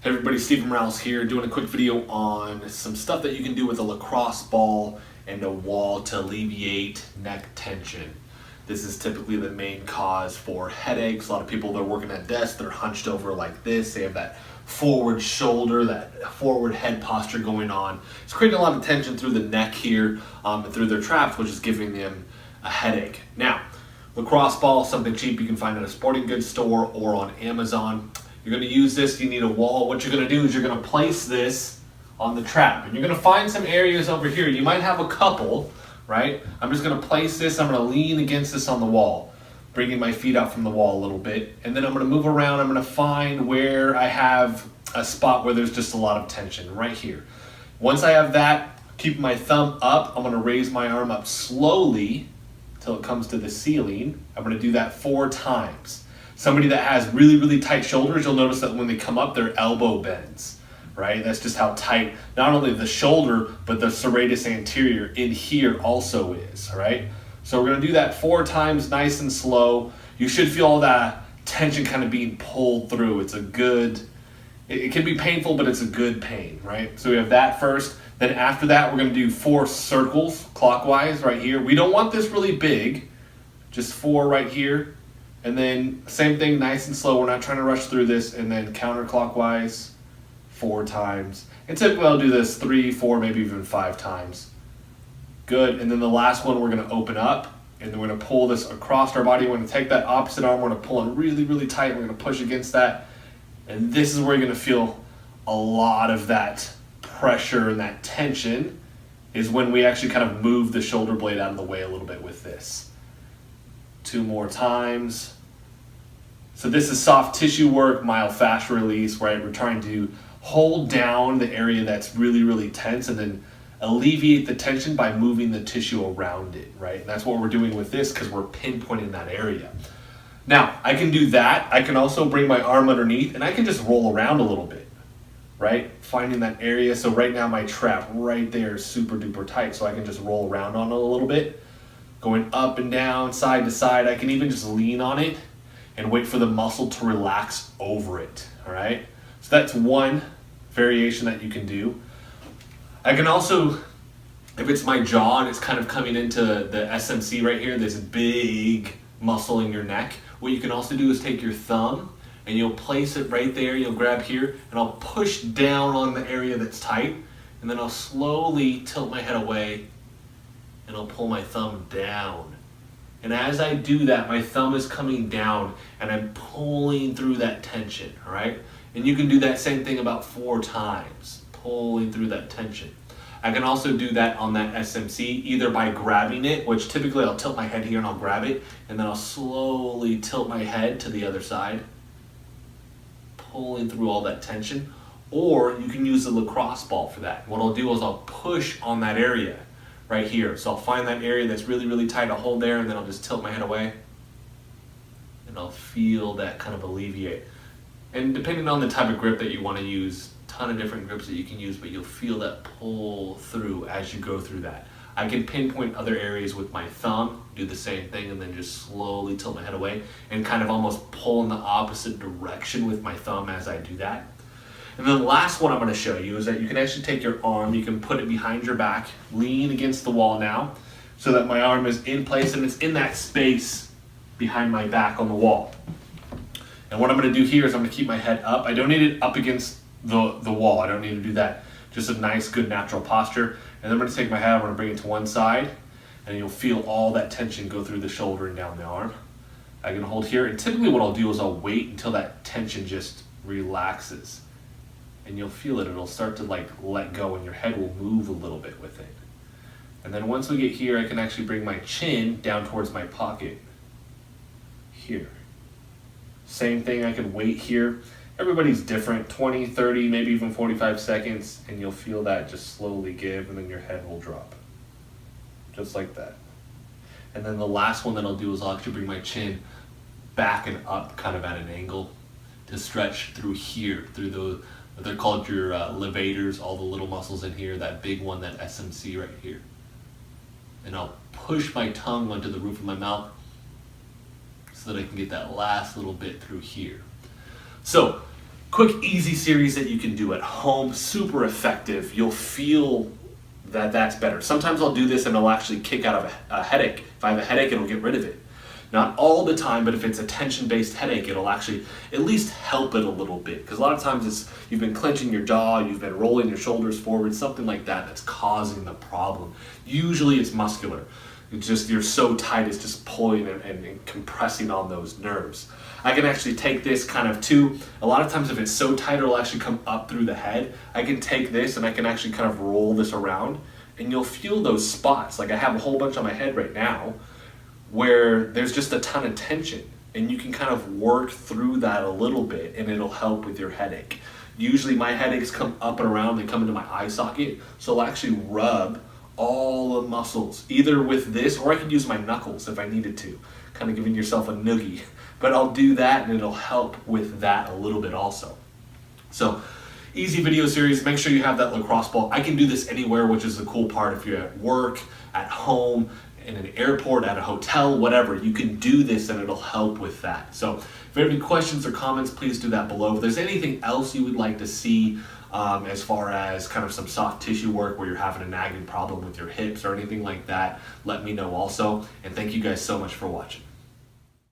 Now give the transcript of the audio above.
Hey everybody, Stephen Rouse here, doing a quick video on some stuff that you can do with a lacrosse ball and a wall to alleviate neck tension. This is typically the main cause for headaches. A lot of people, they're working at desks, they're hunched over like this. They have that forward shoulder, that forward head posture going on. It's creating a lot of tension through the neck here and through their traps, which is giving them a headache. Now, lacrosse ball, something cheap you can find at a sporting goods store or on Amazon. You're going to use this, you need a wall. What you're going to do is you're going to place this on the trap. And you're going to find some areas over here. You might have a couple, right? I'm just going to place this, I'm going to lean against this on the wall, bringing my feet out from the wall a little bit. And then I'm going to move around, I'm going to find where I have a spot where there's just a lot of tension, right here. Once I have that, keep my thumb up, I'm going to raise my arm up slowly till it comes to the ceiling. I'm going to do that 4 times. Somebody that has really, really tight shoulders, you'll notice that when they come up, their elbow bends, right? That's just how tight, not only the shoulder, but the serratus anterior in here also is, all right? So we're gonna do that 4 times, nice and slow. You should feel all that tension kind of being pulled through. It's a good, it can be painful, but it's a good pain, right? So we have that first. Then after that, we're gonna do 4 circles clockwise right here. We don't want this really big, just 4 right here. And then same thing, nice and slow. We're not trying to rush through this. And then counterclockwise 4 times. And typically I'll do this 3, 4, maybe even 5 times. Good. And then the last one, we're going to open up and then we're going to pull this across our body. We're going to take that opposite arm. We're going to pull in really, really tight. We're going to push against that. And this is where you're going to feel a lot of that pressure and that tension is when we actually kind of move the shoulder blade out of the way a little bit with this. 2 more times. So this is soft tissue work, myofascial release, right? We're trying to hold down the area that's really, really tense and then alleviate the tension by moving the tissue around it, right? And that's what we're doing with this because we're pinpointing that area. Now, I can do that. I can also bring my arm underneath and I can just roll around a little bit, right? Finding that area. So right now my trap right there is super duper tight. So I can just roll around on it a little bit, going up and down, side to side. I can even just lean on it and wait for the muscle to relax over it, all right? So that's one variation that you can do. I can also, if it's my jaw and it's kind of coming into the SMC right here, this big muscle in your neck, what you can also do is take your thumb and you'll place it right there, you'll grab here, and I'll push down on the area that's tight, and then I'll slowly tilt my head away and I'll pull my thumb down. And as I do that, my thumb is coming down and I'm pulling through that tension, all right? And you can do that same thing about 4 times, pulling through that tension. I can also do that on that SMC, either by grabbing it, which typically I'll tilt my head here and I'll grab it, and then I'll slowly tilt my head to the other side, pulling through all that tension. Or you can use the lacrosse ball for that. What I'll do is I'll push on that area right here. So I'll find that area that's really, really tight, I'll hold there, and then I'll just tilt my head away. And I'll feel that kind of alleviate. And depending on the type of grip that you want to use, ton of different grips that you can use, but you'll feel that pull through as you go through that. I can pinpoint other areas with my thumb, do the same thing, and then just slowly tilt my head away and kind of almost pull in the opposite direction with my thumb as I do that. And then the last one I'm going to show you is that you can actually take your arm, you can put it behind your back, lean against the wall now, so that my arm is in place and it's in that space behind my back on the wall. And what I'm going to do here is I'm going to keep my head up. I don't need it up against the wall. I don't need to do that. Just a nice, good, natural posture. And then I'm going to take my head, I'm going to bring it to one side, and you'll feel all that tension go through the shoulder and down the arm. I can hold here, and typically what I'll do is I'll wait until that tension just relaxes. And you'll feel it, it'll start to like let go and your head will move a little bit with it. And then once we get here, I can actually bring my chin down towards my pocket. Here. Same thing, I can wait here. Everybody's different, 20, 30, maybe even 45 seconds, and you'll feel that just slowly give, and then your head will drop. Just like that. And then the last one that I'll do is I'll actually bring my chin back and up kind of at an angle to stretch through here, through the, they're called your levators, all the little muscles in here, that big one, that SMC right here. And I'll push my tongue onto the roof of my mouth so that I can get that last little bit through here. So Quick, easy series that you can do at home, super effective. You'll feel that that's better. Sometimes I'll do this and it'll actually kick out of a headache. If I have a headache, it'll get rid of it. Not all the time, but if it's a tension-based headache, it'll actually at least help it a little bit. Because a lot of times you've been clenching your jaw, you've been rolling your shoulders forward, something like that that's causing the problem. Usually it's muscular. It's just you're so tight, it's just pulling and compressing on those nerves. I can actually take this kind of too. A lot of times if it's so tight, it'll actually come up through the head. I can take this and I can actually kind of roll this around and you'll feel those spots. Like I have a whole bunch on my head right now where there's just a ton of tension, and you can kind of work through that a little bit and it'll help with your headache. Usually my headaches come up and around, they come into my eye socket, so I'll actually rub all the muscles, either with this or I could use my knuckles if I needed to, kind of giving yourself a noogie. But I'll do that and it'll help with that a little bit also. So easy video series, make sure you have that lacrosse ball. I can do this anywhere, which is the cool part. If you're at work, at home, in an airport, at a hotel, whatever, you can do this and it'll help with that. So if you have any questions or comments, please do that below. If there's anything else you would like to see as far as kind of some soft tissue work where you're having a nagging problem with your hips or anything like that, let me know also. And thank you guys so much for watching.